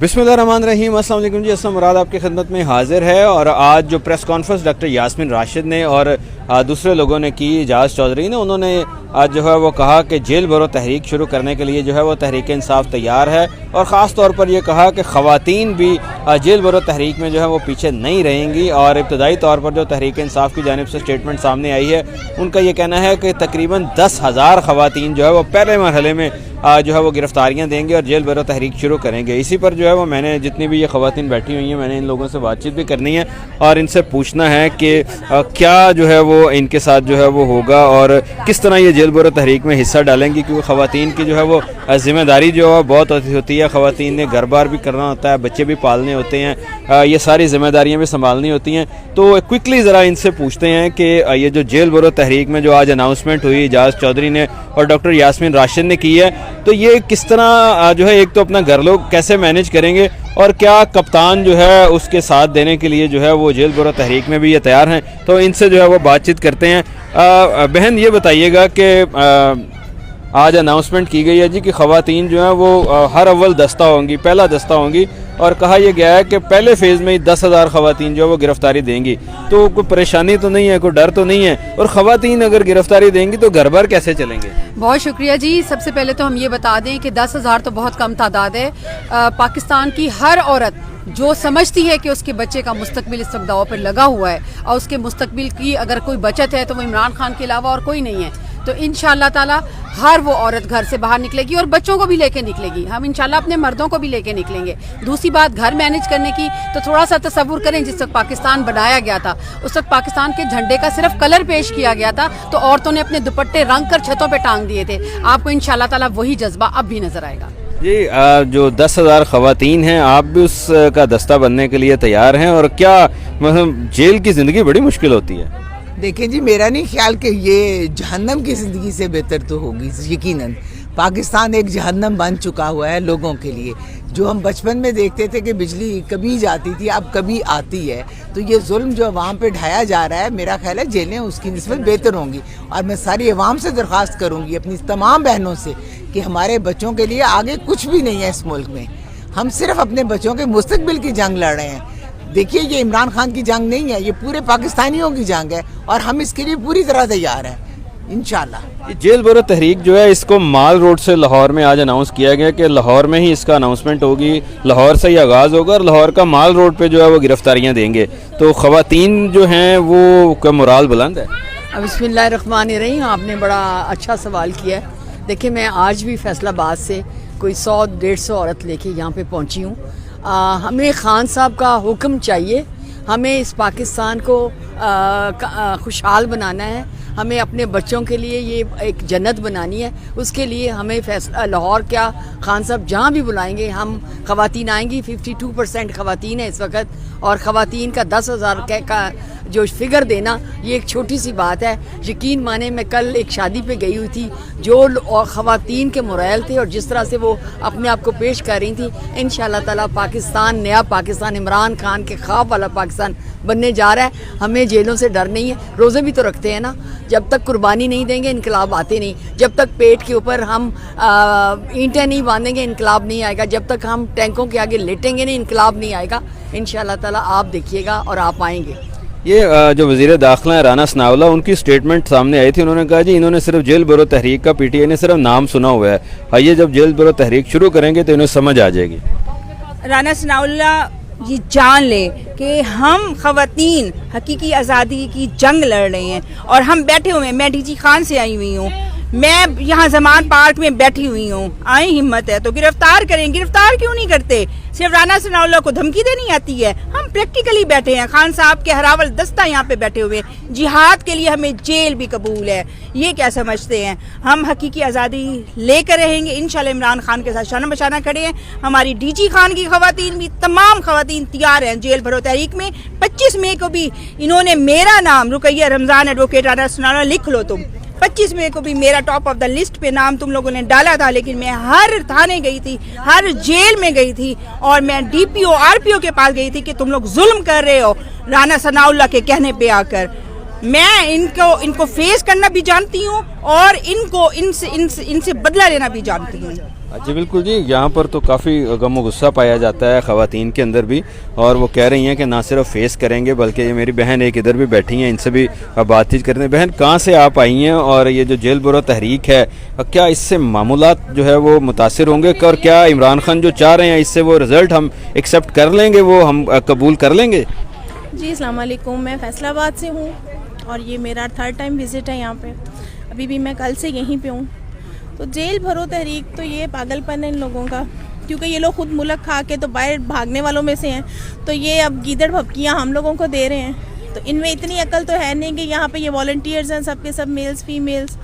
बिस्मिल्लाहिर्रहमानिर्रहीम। अस्सलाम वालेकुम जी। असलम मुराद आपकी खिदमत में हाजिर है। और आज जो press conference doctor Yasmeen Rashid ने और दूसरे लोगों ने की, एजाज चौधरी ने, उन्होंने आज जो है वो कहा कि जेल भरो तहरीक शुरू करने के लिए जो है वो तहरीक इंसाफ तैयार है। और ख़ास तौर पर ये कहा कि ख़वातीन भी जेल भरो तहरीक में जो है वो पीछे नहीं रहेंगी। और इब्तदाई तौर पर जो तहरीक इंसाफ की जानिब से स्टेटमेंट सामने आई है, उनका ये कहना है कि तकरीबन 10,000 ख़वातीन जो है वो पहले मरहले में जो है वो गिरफ्तारियाँ देंगे और जेल भरो तहरीक शुरू करेंगे। इसी पर जो है वो मैंने जितनी भी ये ख़वातीन बैठी हुई हैं, मैंने इन लोगों से बातचीत भी करनी है और इनसे पूछना है कि क्या जो है वो इनके साथ जो है वो होगा और किस तरह ये जेल भरो तहरीक में हिस्सा डालेंगी। क्योंकि ख़वातीन की जो है वो ज़िम्मेदारी जो है बहुत होती है। ख़वातीन ने घर बार भी करना होता है, बच्चे भी पालने होते हैं, ये सारी ज़िम्मेदारियाँ भी संभालनी होती हैं। तो क्विकली ज़रा इनसे पूछते हैं कि ये जो जेल भरो तहरीक में जो आज अनाउंसमेंट हुई एजाज चौधरी ने और डॉक्टर यास्मीन राशिद ने की है, तो ये किस तरह जो है एक तो अपना घर लोग कैसे मैनेज करेंगे और क्या कप्तान जो है उसके साथ देने के लिए जो है वो जेल भरो तहरीक में भी ये तैयार हैं। तो इनसे जो है वो बातचीत करते हैं। बहन, ये बताइएगा कि आज अनाउंसमेंट की गई है जी कि ख़वातीन जो हैं वो हर अव्वल दस्ता होंगी, पहला दस्ता होंगी, और कहा यह गया है कि पहले फेज़ में ही 10,000 ख़वातीन जो है वो गिरफ़्तारी देंगी। तो कोई परेशानी तो नहीं है, कोई डर तो नहीं है? और ख़वातीन अगर गिरफ़्तारी देंगी तो घर बार कैसे चलेंगे? बहुत शुक्रिया जी। सबसे पहले तो हम ये बता दें कि 10,000 तो बहुत कम तादाद है। पाकिस्तान की हर औरत जो समझती है कि उसके बच्चे का मुस्तकबिल इस वक्त दाव पर लगा हुआ है और उसके मुस्तकबिल की अगर कोई बचत है तो वो इमरान खान के अलावा और कोई नहीं है, तो इंशाअल्लाह ताला हर वो औरत घर से बाहर निकलेगी और बच्चों को भी लेके निकलेगी। हम इंशाअल्लाह अपने मर्दों को भी लेके निकलेंगे। दूसरी बात, घर मैनेज करने की, तो थोड़ा सा तसव्वुर करें, जिस वक्त पाकिस्तान बनाया गया था उस वक्त पाकिस्तान के झंडे का सिर्फ कलर पेश किया गया था, तो औरतों ने अपने दुपट्टे रंग कर छतों पर टांग दिए थे। आपको इंशाअल्लाह ताला वही जज्बा अब भी नजर आएगा। जी, जो 10,000 ख़वातीन हैं, आप भी उसका दस्ता बनने के लिए तैयार हैं? और क्या मतलब जेल की ज़िंदगी बड़ी मुश्किल होती है? देखिए जी, मेरा नहीं ख्याल कि ये जहन्नम की ज़िंदगी से बेहतर तो होगी। यकीनन पाकिस्तान एक जहन्नम बन चुका हुआ है लोगों के लिए। जो हम बचपन में देखते थे कि बिजली कभी जाती थी, अब कभी आती है, तो ये जुल्म जो वहाँ पे ढाया जा रहा है, मेरा ख्याल है जेलें उसकी निस्बत बेहतर होंगी। और मैं सारी अवाम से दरख्वास्त करूँगी, अपनी तमाम बहनों से, कि हमारे बच्चों के लिए आगे कुछ भी नहीं है इस मुल्क में। हम सिर्फ अपने बच्चों के मुस्तकबिल की जंग लड़ रहे हैं। देखिए, ये इमरान खान की जंग नहीं है, ये पूरे पाकिस्तानियों की जंग है और हम इसके लिए पूरी तरह तैयार हैं इंशाल्लाह। जेल भरो तहरीक जो है, इसको माल रोड से लाहौर में आज अनाउंस किया गया कि लाहौर में ही इसका अनाउंसमेंट होगी, लाहौर से ही आगाज़ होगा और लाहौर का माल रोड पे जो है वो गिरफ्तारियाँ देंगे। तो ख़वातीन जो हैं वो का मोराल बुलंद है? बिस्मिल्लाहिर्रहमानिर्रहीम। आपने बड़ा अच्छा सवाल किया है। देखिए, मैं आज भी फैसलाबाद से कोई 100-150 औरत लेके यहाँ पे पहुँची हूँ। हमें खान साहब का हुक्म चाहिए। हमें इस पाकिस्तान को खुशहाल बनाना है, हमें अपने बच्चों के लिए ये एक जन्नत बनानी है। उसके लिए हमें फैसला लाहौर क्या, खान साहब जहाँ भी बुलाएंगे हम ख़वातीन आएंगी। 52% ख़वातीन है इस वक्त, और ख़वातीन का 10,000 का जो फिगर देना, ये एक छोटी सी बात है। यकीन माने, मैं कल एक शादी पे गई हुई थी, जो ख़वातीन के मोरल थे और जिस तरह से वो अपने आप को पेश कर रही थी, इंशाअल्लाह ताला पाकिस्तान, नया पाकिस्तान, इमरान खान के ख्वाब वाला पाकिस्तान बनने जा रहा है। हमें जेलों से डर नहीं है। रोज़े भी तो रखते हैं ना। जब तक कुर्बानी नहीं देंगे इनकलाब आते नहीं। जब तक पेट के ऊपर हम ईंटें नहीं बांधेंगे इनकलाब नहीं आएगा। जब तक हम टैंकों के आगे लेटेंगे नहीं, इनकलाब नहीं आएगा। इंशाअल्लाह ताला आप देखिएगा और आप आएंगे। ये जो वज़ीर दाखिला है राना सनाउल्लाह, उनकी स्टेटमेंट सामने आई थी। उन्होंने कहा जी इन्होंने सिर्फ जेल भरो तहरीक का PTI ने सिर्फ नाम सुना हुआ है, आइए जब जेल भरो तहरीक शुरू करेंगे तो इन्हें समझ आ जाएगी। राना सनाउल्लाह ये जान ले कि हम ख़वातीन हकीकी आज़ादी की जंग लड़ रहे हैं और हम बैठे हुए हैं। मैं DG खान से आई हुई हूँ, मैं यहाँ जमान पार्क में बैठी हुई हूँ। आई हिम्मत है तो गिरफ्तार करें। गिरफ्तार क्यों नहीं करते? सिर्फ राना सनाउल्लाह को धमकी देनी आती है? हम प्रैक्टिकली बैठे हैं। खान साहब के हरावल दस्ता यहाँ पे बैठे हुए हैं। जिहाद के लिए हमें जेल भी कबूल है। ये क्या समझते हैं? हम हकीकी आज़ादी लेकर रहेंगे इंशाल्लाह। इमरान खान के साथ शाना बशाना खड़े हैं। हमारी DG खान की ख़वातीन भी, तमाम ख़वातीन तैयार हैं जेल भरो तहरीक में। 25 मई को भी इन्होंने मेरा नाम, रुकैया रमज़ान एडवोकेट राना सनाउल्लाह, लिख लो तुम। 25 मई को भी मेरा टॉप ऑफ द लिस्ट पे नाम तुम लोगों ने डाला था, लेकिन मैं हर थाने गई थी, हर जेल में गई थी और मैं DPO RPO के पास गई थी कि तुम लोग जुल्म कर रहे हो राना सनाउल्लाह के कहने पे आकर। मैं इनको फेस करना भी जानती हूँ और इनसे बदला लेना भी जानती हूँ। جی بالکل جی, یہاں پر تو کافی غم و غصہ پایا جاتا ہے خواتین کے اندر بھی, اور وہ کہہ رہی ہیں کہ نہ صرف فیس کریں گے بلکہ یہ میری بہن ایک ادھر بھی بیٹھی ہیں, ان سے بھی بات چیت کرتے ہیں. بہن کہاں سے آپ آئی ہیں, اور یہ جو جیل برو تحریک ہے کیا اس سے معمولات جو ہے وہ متاثر ہوں گے, اور کیا عمران خان جو چاہ رہے ہیں اس سے وہ رزلٹ ہم ایکسیپٹ کر لیں گے, وہ ہم قبول کر لیں گے؟ جی السلام علیکم, میں فیصل آباد سے ہوں اور یہ میرا 3rd ٹائم وزٹ ہے یہاں پہ. ابھی بھی میں کل سے یہیں پہ ہوں. تو جیل بھرو تحریک تو یہ پاگل پن ہے ان لوگوں کا, کیونکہ یہ لوگ خود ملک کھا کے تو باہر بھاگنے والوں میں سے ہیں, تو یہ اب گیدڑ بھپکیاں ہم لوگوں کو دے رہے ہیں. تو ان میں اتنی عقل تو ہے نہیں کہ یہاں پہ یہ والنٹیئرز ہیں سب کے سب میلز فیمیلز,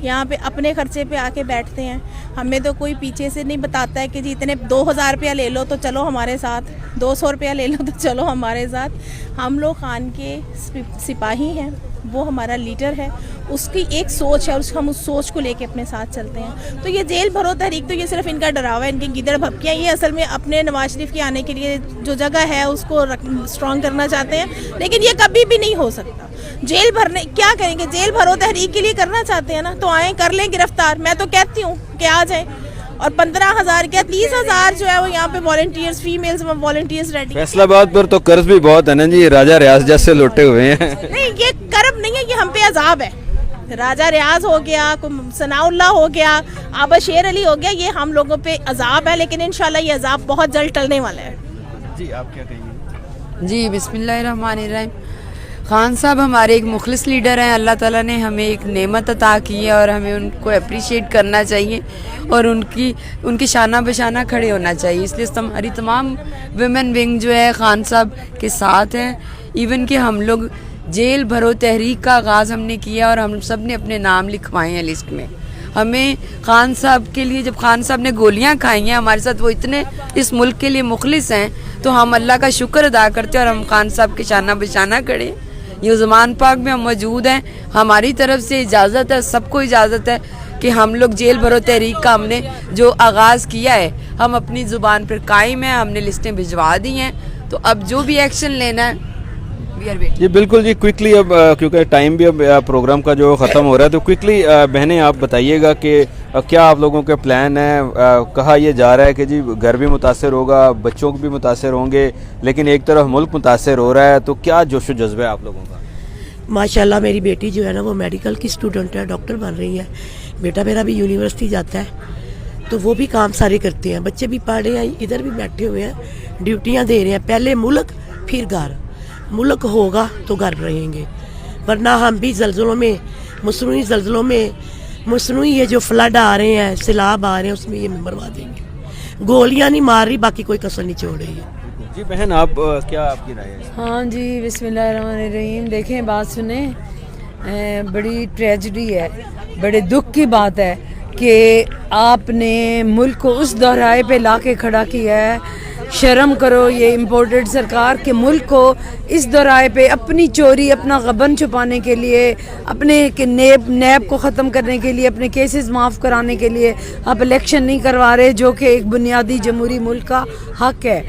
یہاں پہ اپنے خرچے پہ آ کے بیٹھتے ہیں. ہمیں تو کوئی پیچھے سے نہیں بتاتا ہے کہ جی اتنے 2000 روپیہ لے لو تو چلو ہمارے ساتھ, 200 روپیہ لے لو تو چلو ہمارے ساتھ. ہم لوگ خان کے سپاہی ہیں, وہ ہمارا لیڈر ہے, اس کی ایک سوچ ہے اور ہم اس سوچ کو لے کے اپنے ساتھ چلتے ہیں. تو یہ جیل بھرو تحریک تو یہ صرف ان کا ڈراوا ہے, ان کی گیدڑ بھپکیاں. یہ اصل میں اپنے نواز شریف کے آنے کے لیے جو جگہ ہے اس کو اسٹرانگ کرنا چاہتے ہیں, لیکن یہ کبھی بھی نہیں ہو سکتا. جیل بھرنے کیا کریں گے, جیل بھرو تحریک کے لیے کرنا چاہتے ہیں نا تو آئیں کر لیں گرفتار. میں تو کہتی ہوں کہ آ جائیں, اور 15,000 کیا 30,000 جو ہے وہ یہاں پہ volunteers females volunteers ready. Faisal آباد پر تو قرض بھی بہت ہے نا جی, راجہ ریاض جیسے لوٹے ہوئے ہیں. نہیں یہ کرب نہیں ہے, یہ ہم پہ عذاب ہے. راجہ ریاض ہو گیا, ثناء اللہ ہو گیا, آبا شیر علی ہو گیا, یہ ہم لوگوں پہ عذاب ہے, لیکن انشاءاللہ یہ عذاب بہت جلد ٹلنے والا ہے. جی آپ کیا کہیں گے؟ جی بسم اللہ الرحمن الرحیم. خان صاحب ہمارے ایک مخلص لیڈر ہیں, اللہ تعالیٰ نے ہمیں ایک نعمت عطا کی ہے اور ہمیں ان کو اپریشیٹ کرنا چاہیے اور ان کی شانہ بشانہ کھڑے ہونا چاہیے. اس لیے ہماری تمام ویمن ونگ جو ہے خان صاحب کے ساتھ ہیں. ایون کہ ہم لوگ جیل بھرو تحریک کا آغاز ہم نے کیا اور ہم سب نے اپنے نام لکھوائے ہیں لسٹ میں. ہمیں خان صاحب کے لیے, جب خان صاحب نے گولیاں کھائی ہیں ہمارے ساتھ, وہ اتنے اس ملک کے لیے مخلص ہیں, تو ہم اللہ کا شکر ادا کرتے ہیں اور ہم خان صاحب کے شانہ بشانہ کھڑے. یہ زمان پاک میں ہم موجود ہیں, ہماری طرف سے اجازت ہے, سب کو اجازت ہے کہ ہم لوگ جیل بھرو تحریک کا ہم نے جو آغاز کیا ہے ہم اپنی زبان پر قائم ہیں, ہم نے لسٹیں بھجوا دی ہیں. تو اب جو بھی ایکشن لینا ہے جی بالکل جی, کوئکلی اب کیونکہ ٹائم بھی اب پروگرام کا جو ختم ہو رہا ہے, تو کوئکلی بہنیں آپ بتائیے گا کہ کیا آپ لوگوں کے پلان ہیں. کہا یہ جا رہا ہے کہ جی گھر بھی متاثر ہوگا, بچوں کو بھی متاثر ہوں گے, لیکن ایک طرف ملک متاثر ہو رہا ہے, تو کیا جوش و جذبہ ہے آپ لوگوں کا؟ ماشاءاللہ میری بیٹی جو ہے نا وہ میڈیکل کی اسٹوڈنٹ ہے, ڈاکٹر بن رہی ہے. بیٹا میرا بھی یونیورسٹی جاتا ہے, تو وہ بھی کام سارے کرتے ہیں. بچے بھی پڑھ رہے ہیں, ادھر بھی بیٹھے ہوئے ہیں, ڈیوٹیاں دے رہے ہیں. پہلے ملک پھر گھر, ملک ہوگا تو گھر رہیں گے, ورنہ ہم بھی زلزلوں میں, مصنوعی زلزلوں میں, مصنوعی یہ جو فلڈ آ رہے ہیں, سیلاب آ رہے ہیں, اس میں یہ مروا دیں گے. گولیاں نہیں مار رہی, باقی کوئی کسر نہیں چھوڑ رہی ہے. جی بہن آپ کیا آپ کی رائے ہے؟ ہاں جی بسم اللہ الرحمن الرحیم. دیکھیں بات سنیں, بڑی ٹریجڈی ہے, بڑے دکھ کی بات ہے کہ آپ نے ملک کو اس دہرائے پہ لا کے کھڑا کیا ہے. شرم کرو یہ امپورٹڈ سرکار کے ملک کو اس دورائے پہ اپنی چوری, اپنا غبن چھپانے کے لیے, اپنے نیب کو ختم کرنے کے لیے, اپنے کیسز معاف کرانے کے لیے آپ الیکشن نہیں کروا رہے, جو کہ ایک بنیادی جمہوری ملک کا حق ہے.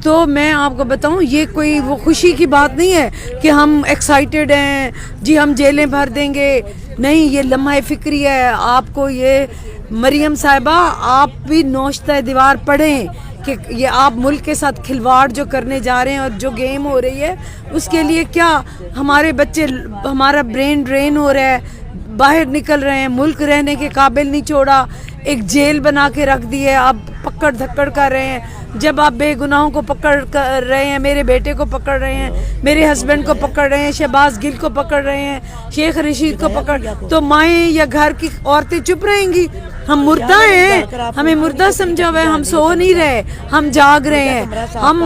تو میں آپ کو بتاؤں یہ کوئی وہ خوشی کی بات نہیں ہے کہ ہم ایکسائٹیڈ ہیں جی ہم جیلیں بھر دیں گے. نہیں, یہ لمحہ فکری ہے. آپ کو یہ مریم صاحبہ آپ بھی نوشتہ دیوار پڑھیں کہ یہ آپ ملک کے ساتھ کھلواڑ جو کرنے جا رہے ہیں اور جو گیم ہو رہی ہے اس کے لیے کیا ہمارے بچے, ہمارا برین ڈرین ہو رہا ہے, باہر نکل رہے ہیں, ملک رہنے کے قابل نہیں چھوڑا, ایک جیل بنا کے رکھ دی ہے, آپ پکڑ دھکڑ کر رہے ہیں. جب آپ بے گناہوں کو پکڑ کر رہے ہیں, میرے بیٹے کو پکڑ رہے ہیں, میرے ہسبینڈ کو پکڑ رہے ہیں, شہباز گل کو پکڑ رہے ہیں, شیخ رشید کو پکڑ, تو مائیں یا گھر کی عورتیں چپ رہیں گی؟ ہم مردہ ہیں, ہمیں مردہ سمجھا ہوا ہے, ہم سو نہیں رہے, ہم جاگ رہے ہیں, ہم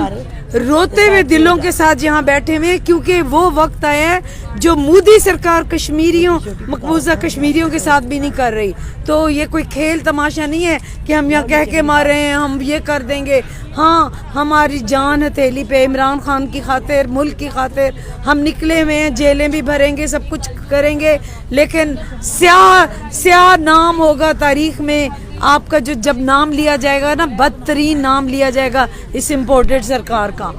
روتے ہوئے دلوں کے ساتھ یہاں بیٹھے ہوئے, کیونکہ وہ وقت آیا ہے جو مودی سرکار کشمیریوں, مقبوضہ کشمیریوں کے ساتھ بھی نہیں کر رہی. تو یہ کوئی کھیل تماشا نہیں ہے کہ ہم یہاں کہہ کے مار رہے ہیں ہم یہ کر دیں گے. ہاں ہماری جان ہتھیلی پہ عمران خان کی خاطر, ملک کی خاطر ہم نکلے ہوئے ہیں, جیلیں بھی بھریں گے, سب کچھ کریں گے, لیکن سیاہ نام ہوگا تاریخ میں آپ کا, جو جب نام لیا جائے گا نا, بدترین نام لیا جائے گا اس امپورٹڈ سرکار کا.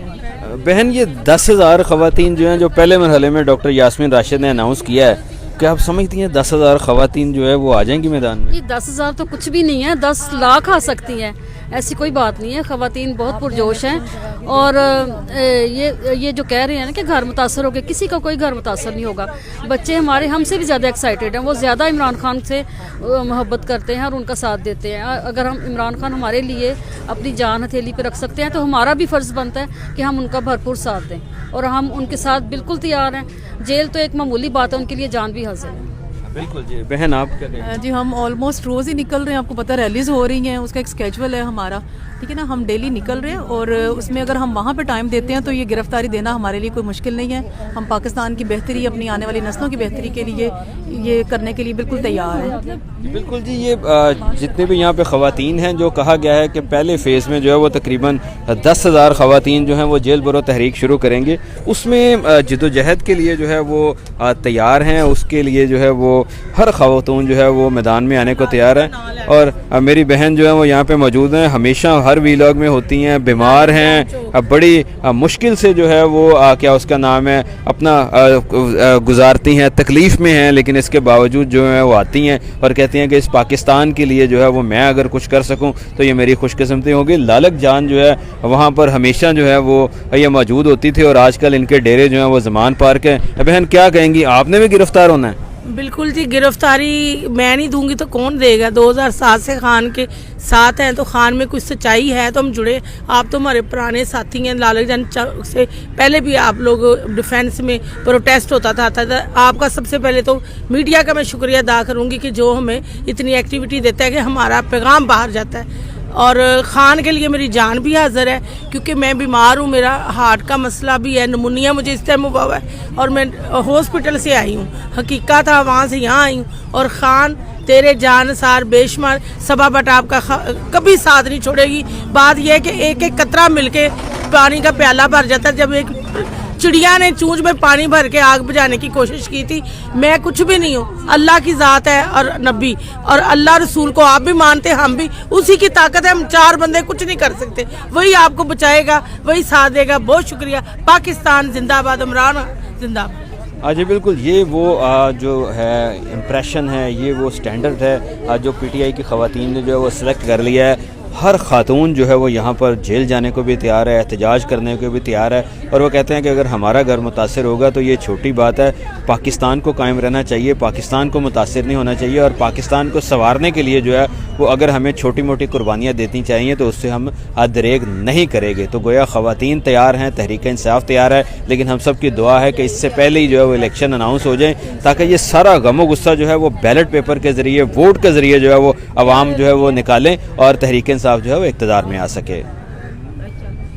بہن یہ 10,000 خواتین جو ہیں جو پہلے مرحلے میں ڈاکٹر یاسمین راشد نے اناؤنس کیا ہے, क्या आप समझती हैं 10,000 खवातीन जो है वो आ जाएंगी मैदान में? ये 10,000 तो कुछ भी नहीं है, 10 लाख आ सकती हैं, ऐसी कोई बात नहीं है। खवातीन बहुत पुरजोश हैं और ये जो कह रहे हैं ना कि घर मुतासर हो गए, किसी का कोई घर मुतासर नहीं होगा। बच्चे हमारे हमसे भी ज़्यादा एक्साइटेड हैं, वो ज़्यादा इमरान खान से मोहब्बत करते हैं और उनका साथ देते हैं। अगर हम इमरान खान हमारे लिए अपनी जान हथेली पर रख सकते हैं तो हमारा भी फ़र्ज़ बनता है कि हम उनका भरपूर साथ दें, और हम उनके साथ बिल्कुल तैयार हैं। जेल तो एक मामूली बात है, उनके लिए जान भी हाजिर है। बिल्कुल जी। बहन आप क्या कहेंगे? जी हम ऑलमोस्ट रोज़ ही निकल रहे हैं, आपको पता रैलीज़ हो रही हैं, उसका एक स्केजुअल है हमारा, ठीक है ना। हम डेली निकल रहे हैं और उसमें अगर हम वहाँ पे टाइम देते हैं तो ये गिरफ्तारी देना हमारे लिए कोई मुश्किल नहीं है। हम पाकिस्तान की बेहतरी, अपनी आने वाली नस्लों की बेहतरी के लिए ये करने के लिए बिल्कुल तैयार हैं। बिल्कुल जी। ये जितने भी यहाँ पे ख़वातीन हैं, जो कहा गया है कि पहले फ़ेज़ में जो है वो तकरीबन 10,000 ख़वातीन जो हैं वो जेल बरो तहरीक शुरू करेंगे, उसमें जद्दोजहद के लिए जो है वो तैयार हैं। उसके लिए जो है वो हर ख़वातून जो है वो मैदान में आने को तैयार है। और मेरी बहन जो है वो यहाँ पे मौजूद हैं, हमेशा हर वीलॉग में होती हैं, बीमार हैं, बड़ी मुश्किल से जो है वो क्या उसका नाम है अपना गुजारती हैं, तकलीफ़ में हैं, लेकिन इसके बावजूद जो है वो आती हैं और कहती हैं कि इस पाकिस्तान के लिए जो है वो मैं अगर कुछ कर सकूं तो ये मेरी खुशकिस्मती होगी। लालक जान जो है वहाँ पर हमेशा जो है वो ये मौजूद होती थी और आजकल इनके डेरे जो हैं वो ज़मान पार्क है। बहन क्या कहेंगी, आपने भी गिरफ़्तार होना है? बिल्कुल जी, गिरफ्तारी मैं नहीं दूंगी तो कौन देगा। 2007 से खान के साथ हैं तो खान में कुछ सच्चाई है तो हम जुड़े। आप तो हमारे पुराने साथी हैं, लालक जान से पहले भी आप लोग डिफेंस में प्रोटेस्ट होता था। आपका सबसे पहले तो मीडिया का मैं शुक्रिया अदा करूंगी कि जो हमें इतनी एक्टिविटी देता है कि हमारा पैगाम बाहर जाता है। और खान के लिए मेरी जान भी हाजिर है क्योंकि मैं बीमार हूँ, मेरा हार्ट का मसला भी है, नमूनिया मुझे इस टाइम हुआ है और मैं हॉस्पिटल से आई हूँ, हकीका था वहाँ से यहाँ आई हूँ। और खान तेरे जानसार बेशुमार सबा बट आपका कभी साथ नहीं छोड़ेगी। बात यह है कि एक एक कतरा मिलके पानी का प्याला भर जाता है। जब एक चिड़िया ने चूंच में पानी भर के आग बुझाने की कोशिश की थी, मैं कुछ भी नहीं हूँ, अल्लाह की ज़ात है और नबी और अल्लाह रसूल को आप भी मानते, हम भी, उसी की ताकत है। हम चार बंदे कुछ नहीं कर सकते, वही आपको बचाएगा, वही साथ देगा। बहुत शुक्रिया। पाकिस्तान जिंदाबाद, इमरान जिंदाबाद। जी बिल्कुल। ये वो जो है इम्प्रेशन है, ये वो स्टैंडर्ड है जो PTI की ख़वातीन ने जो है वो सिलेक्ट कर लिया है। हर खातून जो है वो यहाँ पर जेल जाने को भी तैयार है, एहतजाज करने को भी तैयार है, और वो कहते हैं कि अगर हमारा घर मुतासर होगा तो ये छोटी बात है। पाकिस्तान को कायम रहना चाहिए, पाकिस्तान को मुतासर नहीं होना चाहिए, और पाकिस्तान को संवारने के लिए जो है वो अगर हमें छोटी मोटी कुर्बानियाँ देनी चाहिए तो उससे हम दरेग नहीं करेंगे। तो गोया ख़वातीन तैयार हैं, तहरीक इंसाफ तैयार है, लेकिन हम सब की दुआ है कि इससे पहले ही जो है वो इलेक्शन अनाउंस हो जाए ताकि ये सारा गमो गुस्सा जो है वो बैलेट पेपर के ज़रिए, वोट के ज़रिए जो है वो आवाम जो है वो निकालें और तहरीक इंसाफ जो है वो इक़्तिदार में आ सके।